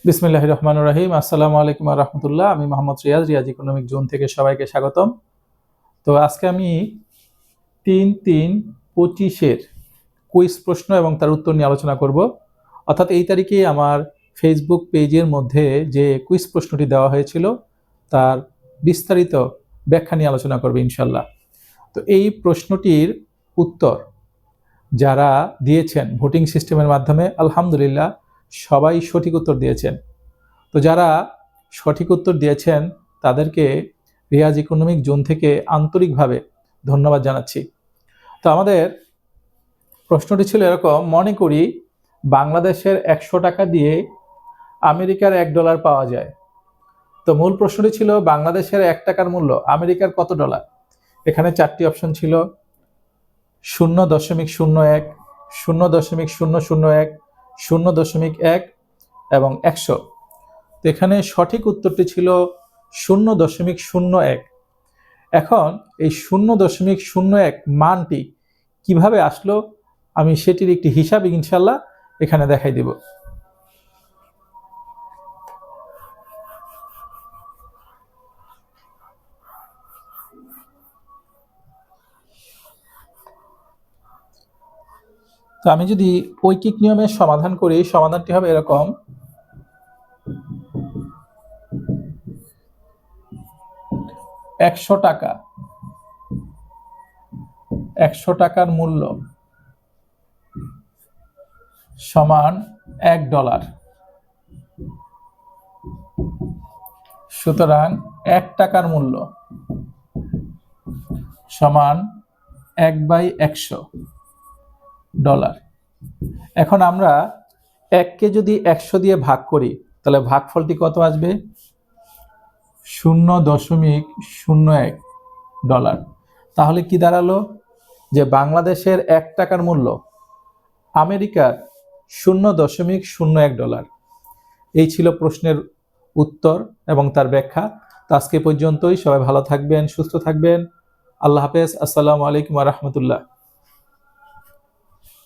বিসমিল্লাহির রহমানির রহিম। আসসালামু আলাইকুম ওয়া রাহমাতুল্লাহ। আমি মোহাম্মদ রিয়াজ ইকোনমিক জোন থেকে সবাইকে স্বাগতম। তো আজকে আমি ৩-৩-২৫-এর কুইজ প্রশ্ন এবং তার উত্তর নিয়ে আলোচনা করব। অর্থাৎ এই তারিখে আমার ফেসবুক পেজের মধ্যে যে কুইজ প্রশ্নটি দেওয়া হয়েছিল তার বিস্তারিত ব্যাখ্যা নিয়ে আলোচনা করব ইনশাল্লাহ। তো এই প্রশ্নটির উত্তর যারা দিয়েছেন ভোটিং সিস্টেমের মাধ্যমে আলহামদুলিল্লাহ সবাই সঠিক উত্তর দিয়েছেন। তো যারা সঠিক উত্তর দিয়েছেন তাদেরকে রিয়াজ ইকোনমিক জোন থেকে আন্তরিকভাবে ধন্যবাদ জানাচ্ছি। তো আমাদের প্রশ্নটি ছিল এরকম, মনে করি বাংলাদেশের 100 টাকা দিয়ে আমেরিকার $1 পাওয়া যায়। তো মূল প্রশ্নটি ছিল বাংলাদেশের 1 টাকার মূল্য আমেরিকার কত ডলার। এখানে 4টি অপশন ছিল 0.01, 0.001, 0.1 এবং 100। তো এখানে সঠিক উত্তরটি ছিল 0.01। এখন এই 0.01 মানটি কিভাবে আসলো আমি সেটির একটি হিসাব ইনশাল্লাহ এখানে দেখাই দিব। তো আমি যদি ঐকিক নিয়মের সমাধান করি, সমাধানটি হবে এরকম, একশো টাকার মূল্য সমান $1। সুতরাং 1 টাকার মূল্য সমান 1/100 $। এখন আমরা 1কে যদি 100 দিয়ে ভাগ করি তাহলে ভাগফলটি কত আসবে? 0.01 তাহলে কি দাঁড়ালো যে বাংলাদেশের 1 টাকার মূল্য আমেরিকার $0.01। এই ছিল প্রশ্নের উত্তর এবং তার ব্যাখ্যা। তো আজকে পর্যন্তই। সবাই ভালো থাকবেন, সুস্থ থাকবেন। আল্লাহ হাফেজ। আসসালামু আলাইকুম ওয়া রাহমাতুল্লাহ।